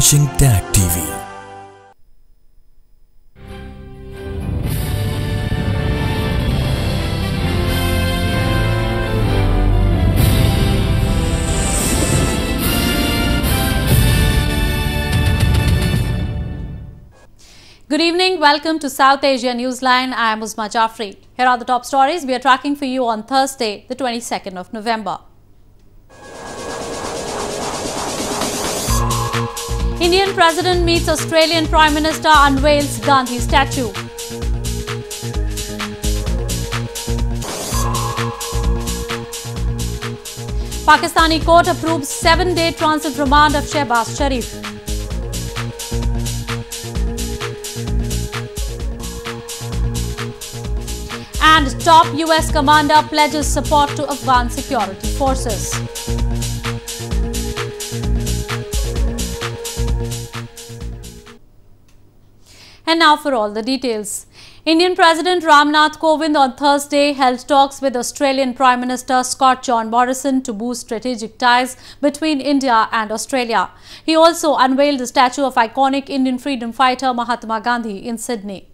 watching TAG TV. Good evening. Welcome to South Asia Newsline. I am Uzma Jafri. Here are the top stories we are tracking for you on Thursday, the 22nd of November. Indian President meets Australian Prime Minister, unveils Gandhi statue. Pakistani court approves 7-day transit remand of Shehbaz Sharif. And top US commander pledges support to Afghan security forces. And now for all the details. Indian President Ramnath Kovind on Thursday held talks with Australian Prime Minister Scott John Morrison to boost strategic ties between India and Australia. He also unveiled the statue of iconic Indian freedom fighter Mahatma Gandhi in Sydney.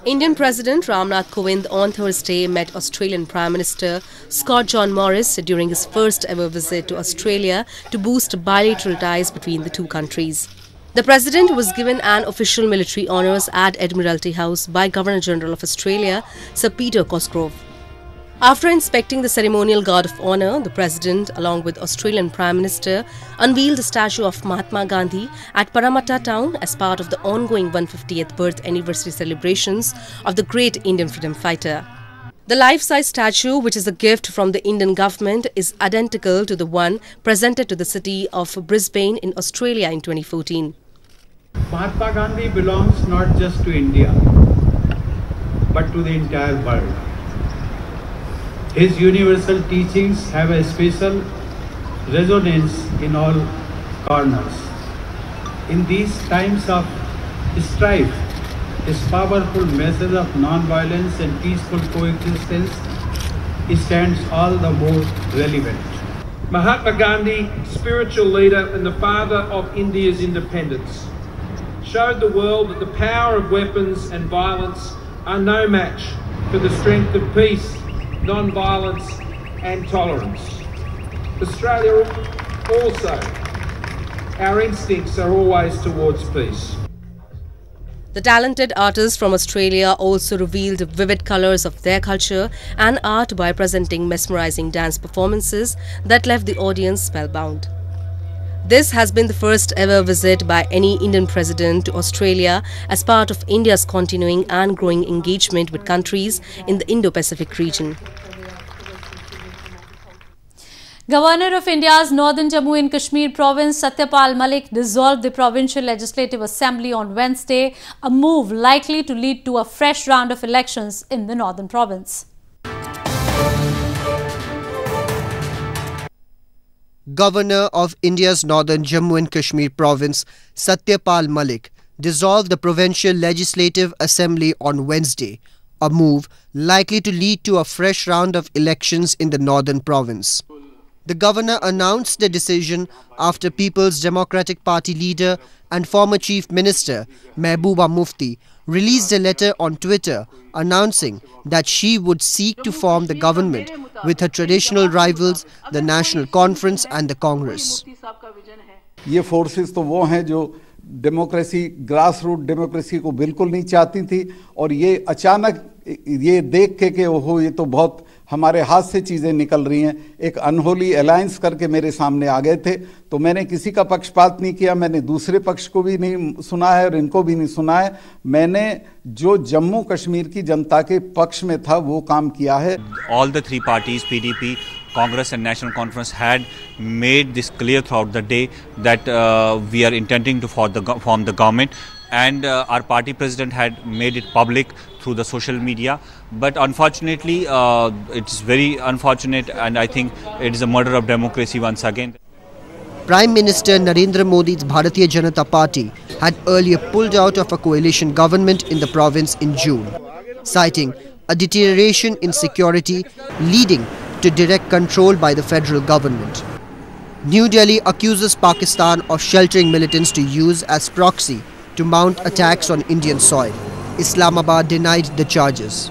Indian President Ramnath Kovind on Thursday met Australian Prime Minister Scott John Morrison during his first ever visit to Australia to boost bilateral ties between the two countries. The President was given an official military honours at Admiralty House by Governor-General of Australia, Sir Peter Cosgrove. After inspecting the ceremonial guard of honour, the President, along with Australian Prime Minister, unveiled the statue of Mahatma Gandhi at Parramatta town as part of the ongoing 150th birth anniversary celebrations of the great Indian freedom fighter. The life-size statue, which is a gift from the Indian government, is identical to the one presented to the city of Brisbane in Australia in 2014. Mahatma Gandhi belongs not just to India, but to the entire world. His universal teachings have a special resonance in all corners. In these times of strife, his powerful message of non-violence and peaceful coexistence stands all the more relevant. Mahatma Gandhi, spiritual leader and the father of India's independence, showed the world that the power of weapons and violence are no match for the strength of peace, non-violence and tolerance. Australia also, our instincts are always towards peace. The talented artists from Australia also revealed vivid colours of their culture and art by presenting mesmerising dance performances that left the audience spellbound. This has been the first ever visit by any Indian president to Australia as part of India's continuing and growing engagement with countries in the Indo-Pacific region. Governor of India's Northern Jammu and Kashmir province, Satyapal Malik, dissolved the Provincial Legislative Assembly on Wednesday, a move likely to lead to a fresh round of elections in the Northern Province. Governor of India's Northern Jammu and Kashmir province, Satyapal Malik, dissolved the Provincial Legislative Assembly on Wednesday, a move likely to lead to a fresh round of elections in the Northern Province. The governor announced the decision after People's Democratic Party leader and former Chief Minister Mehbooba Mufti released a letter on Twitter announcing that she would seek to form the government with her traditional rivals, the National Conference and the Congress. ये forces तो वो हैं जो democracy, grass root democracy को बिल्कुल नहीं चाहती थी और ये अचानक ये देख के ओहो ये तो बहुत हमारे हाथ से चीज़ें निकल रही हैं, एक अनहोली अलायंस करके मेरे सामने आ गए थे। तो मैंने किसी का पक्षपात नहीं किया, मैंने दूसरे पक्ष को भी नहीं सुना है और इनको भी नहीं सुना है। मैंने जो जम्मू कश्मीर की जनता के पक्ष में था वो काम किया है। All the three parties, PDP, Congress and National Conference, had made this clear throughout the day that we are intending to form the government, and our party president had made it public through the social media. But unfortunately, it's very unfortunate, and I think it is a murder of democracy once again. Prime Minister Narendra Modi's Bharatiya Janata Party had earlier pulled out of a coalition government in the province in June, citing a deterioration in security leading to direct control by the federal government. New Delhi accuses Pakistan of sheltering militants to use as proxy to mount attacks on Indian soil. Islamabad denied the charges.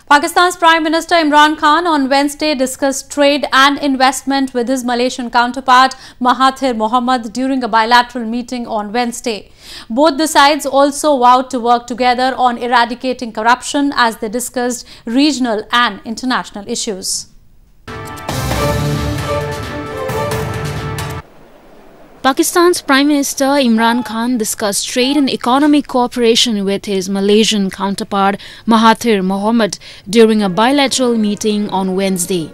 Pakistan's Prime Minister Imran Khan on Wednesday discussed trade and investment with his Malaysian counterpart Mahathir Mohamad during a bilateral meeting on Wednesday. Both the sides also vowed to work together on eradicating corruption as they discussed regional and international issues. Pakistan's Prime Minister Imran Khan discussed trade and economic cooperation with his Malaysian counterpart Mahathir Mohamad during a bilateral meeting on Wednesday.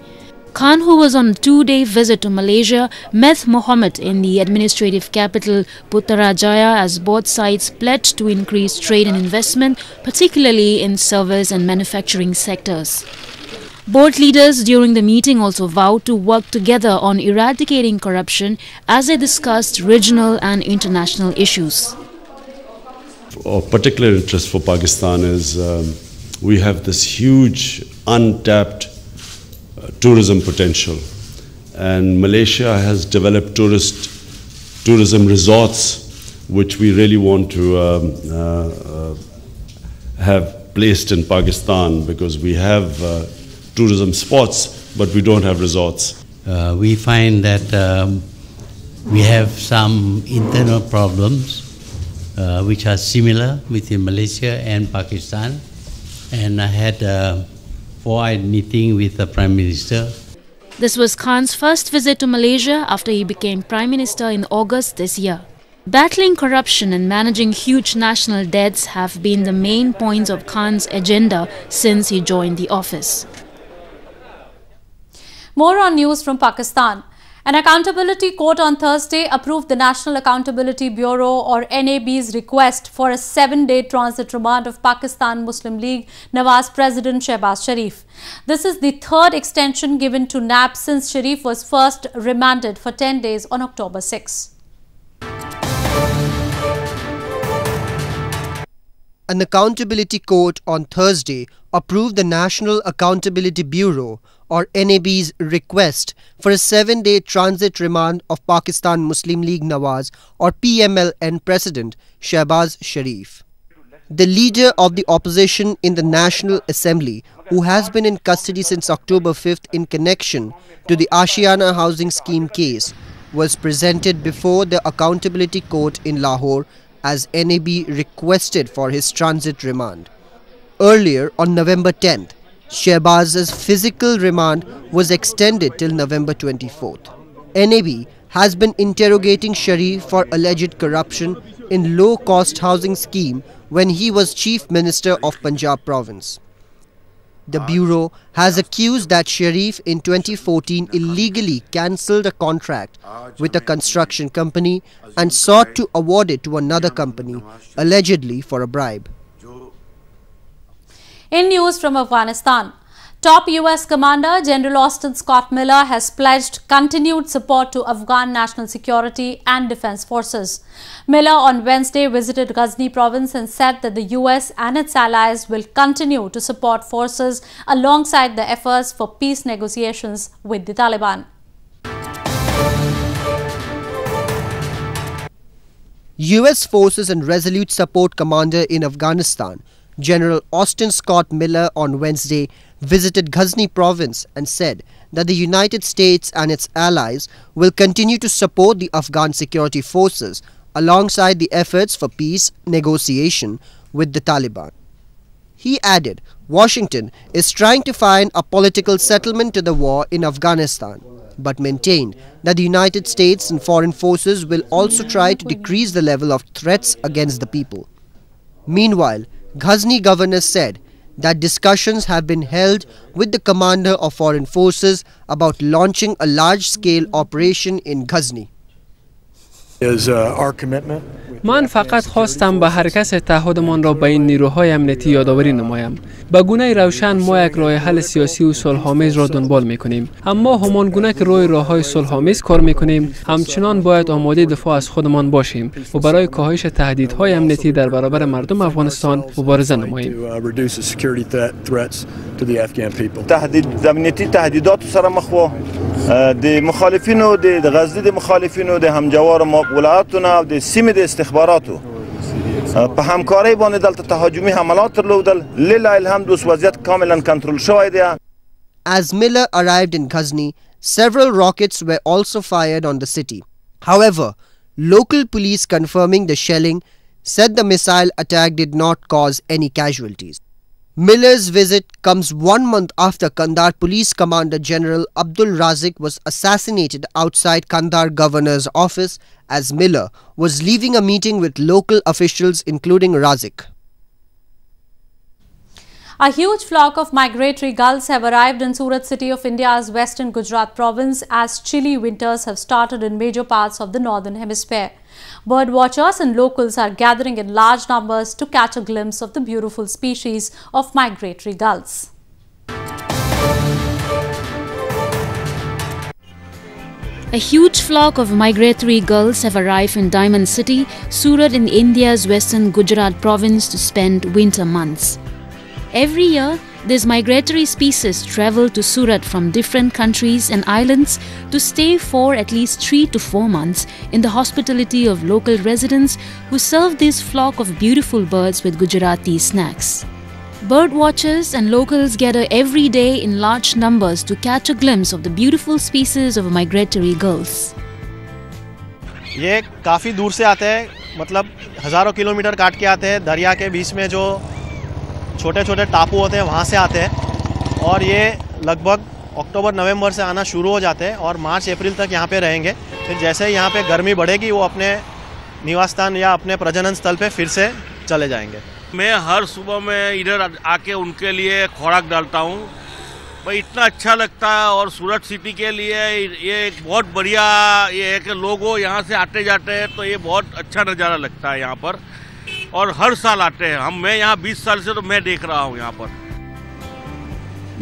Khan, who was on a two-day visit to Malaysia, met Mohamad in the administrative capital Putrajaya as both sides pledged to increase trade and investment, particularly in service and manufacturing sectors. Both leaders during the meeting also vowed to work together on eradicating corruption as they discussed regional and international issues. Of particular interest for Pakistan is we have this huge untapped tourism potential, and Malaysia has developed tourism resorts which we really want to have placed in Pakistan, because we have tourism spots, but we don't have resorts. We find that we have some internal problems which are similar within Malaysia and Pakistan. And I had a four-eyed meeting with the Prime Minister. This was Khan's first visit to Malaysia after he became Prime Minister in August this year. Battling corruption and managing huge national debts have been the main points of Khan's agenda since he joined the office. More on news from Pakistan. An accountability court on Thursday approved the National Accountability Bureau or NAB's request for a 7-day transit remand of Pakistan Muslim League Nawaz President Shehbaz Sharif. This is the third extension given to NAB since Sharif was first remanded for 10 days on October 6. An accountability court on Thursday approved the National Accountability Bureau or NAB's request for a 7-day transit remand of Pakistan Muslim League Nawaz or PMLN President Shehbaz Sharif. The leader of the opposition in the National Assembly, who has been in custody since October 5th in connection to the Ashiana housing scheme case, was presented before the Accountability Court in Lahore as NAB requested for his transit remand. Earlier, on November 10th, Shehbaz's physical remand was extended till November 24th. NAB has been interrogating Sharif for alleged corruption in low-cost housing scheme when he was Chief Minister of Punjab Province. The Bureau has accused that Sharif in 2014 illegally cancelled a contract with a construction company and sought to award it to another company, allegedly for a bribe. In news from Afghanistan, top US Commander General Austin Scott Miller has pledged continued support to Afghan national security and defense forces. Miller on Wednesday visited Ghazni province and said that the US and its allies will continue to support forces alongside the efforts for peace negotiations with the Taliban. US Forces and Resolute Support Commander in Afghanistan, General Austin Scott Miller on Wednesday visited Ghazni province and said that the United States and its allies will continue to support the Afghan security forces alongside the efforts for peace negotiation with the Taliban. He added, Washington is trying to find a political settlement to the war in Afghanistan, but maintained that the United States and foreign forces will also try to decrease the level of threats against the people. Meanwhile, Ghazni governor said that discussions have been held with the commander of foreign forces about launching a large-scale operation in Ghazni. من فقط خواستم به هر کس تعهدمان را به این نیروهای امنیتی یادآوری نمایم. به گونه روشن ما یک راه حل سیاسی و صلح‌آمیز را دنبال می‌کنیم. اما همان گونه که روی راه‌های صلح‌آمیز کار می‌کنیم، همچنان باید آماده دفاع از خودمان باشیم و برای کاهش تهدیدهای امنیتی در برابر مردم افغانستان مبارزه نماییم. تهدید امنیتی تهدیدات سره مخ و د مخالفینو د غزدي د مخالفینو د همجوار ولایتونو او د سیمې د استخباراتو په همکارۍ باندې دلته تهاجمي حملات درلودل. لله الحمد اوس وضعیت کاملا کنټرول شوی دی. As Miller arrived in Ghazni, several rockets were also fired on the city. However, local police confirming the shelling said the missile attack did not cause any casualties. Miller's visit comes 1 month after Kandahar Police Commander General Abdul Razik was assassinated outside Kandahar Governor's office as Miller was leaving a meeting with local officials including Razik. A huge flock of migratory gulls have arrived in Surat city of India's western Gujarat province as chilly winters have started in major parts of the northern hemisphere. Bird watchers and locals are gathering in large numbers to catch a glimpse of the beautiful species of migratory gulls. A huge flock of migratory gulls have arrived in Diamond City, Surat in India's western Gujarat province to spend winter months. Every year, these migratory species travel to Surat from different countries and islands to stay for at least 3 to 4 months in the hospitality of local residents who serve this flock of beautiful birds with Gujarati snacks. Bird watchers and locals gather every day in large numbers to catch a glimpse of the beautiful species of migratory gulls. ये काफ़ी दूर से आते हैं, मतलब हज़ारों kilometre काट के आते हैं. दरिया के बीच में जो छोटे छोटे टापू होते हैं वहाँ से आते हैं और ये लगभग अक्टूबर नवंबर से आना शुरू हो जाते हैं और मार्च अप्रैल तक यहाँ पे रहेंगे. फिर जैसे ही यहाँ पे गर्मी बढ़ेगी वो अपने निवास स्थान या अपने प्रजनन स्थल पे फिर से चले जाएंगे. मैं हर सुबह में इधर आके उनके लिए खुराक डालता हूँ. भाई इतना अच्छा लगता है और सूरत सिटी के लिए ये एक बहुत बढ़िया ये है कि लोग यहाँ से आते जाते हैं तो ये बहुत अच्छा नज़ारा लगता है यहाँ पर और हर साल आते हैं. मैं यहाँ 20 साल से तो मैं देख रहा हूँ यहाँ पर.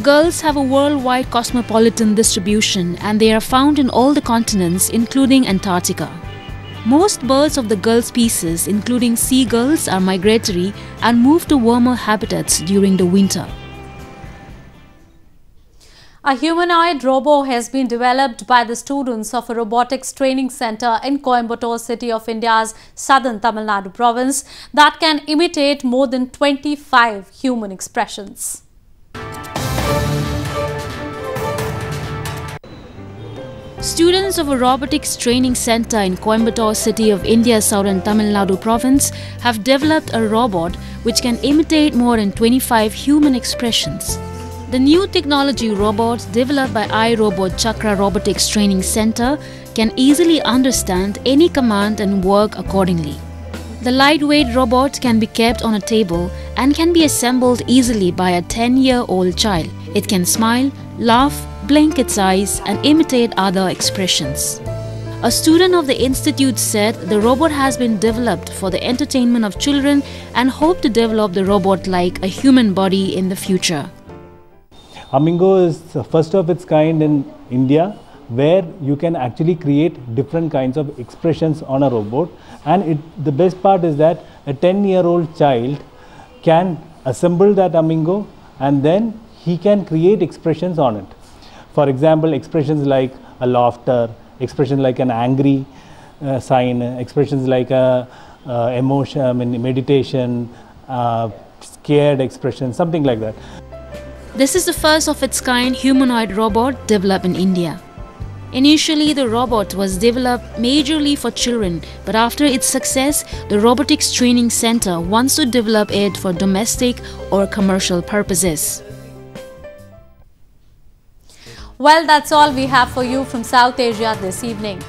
Gulls have a worldwide cosmopolitan distribution and they are found in all the continents including Antarctica. Most birds of the gull species including seagulls are migratory and move to warmer habitats during the winter. A humanoid robot has been developed by the students of a robotics training center in Coimbatore city of India's southern Tamil Nadu province that can imitate more than 25 human expressions. Students of a robotics training center in Coimbatore city of India's southern Tamil Nadu province have developed a robot which can imitate more than 25 human expressions. The new technology robot developed by iRobot Chakra Robotics Training Center can easily understand any command and work accordingly. The lightweight robot can be kept on a table and can be assembled easily by a 10-year-old child. It can smile, laugh, blink its eyes and imitate other expressions. A student of the institute said the robot has been developed for the entertainment of children and hope to develop the robot like a human body in the future. Humingo is the first of its kind in India where you can actually create different kinds of expressions on a robot, and the best part is that a 10-year-old child can assemble that Humingo and then he can create expressions on it. For example, expressions like a laughter, expressions like an angry sign, expressions like a emotion, meditation, scared expression, something like that. This is the first of its kind humanoid robot developed in India. Initially, the robot was developed majorly for children, but after its success, the Robotics Training Center wants to develop it for domestic or commercial purposes. Well, that's all we have for you from South Asia this evening.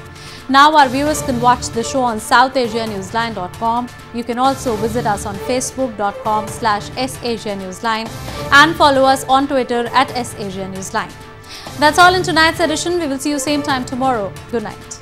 Now our viewers can watch the show on SouthAsiaNewsline.com. You can also visit us on Facebook.com/SAsiaNewsline and follow us on Twitter @SAsiaNewsline. That's all in tonight's edition. We will see you same time tomorrow. Good night.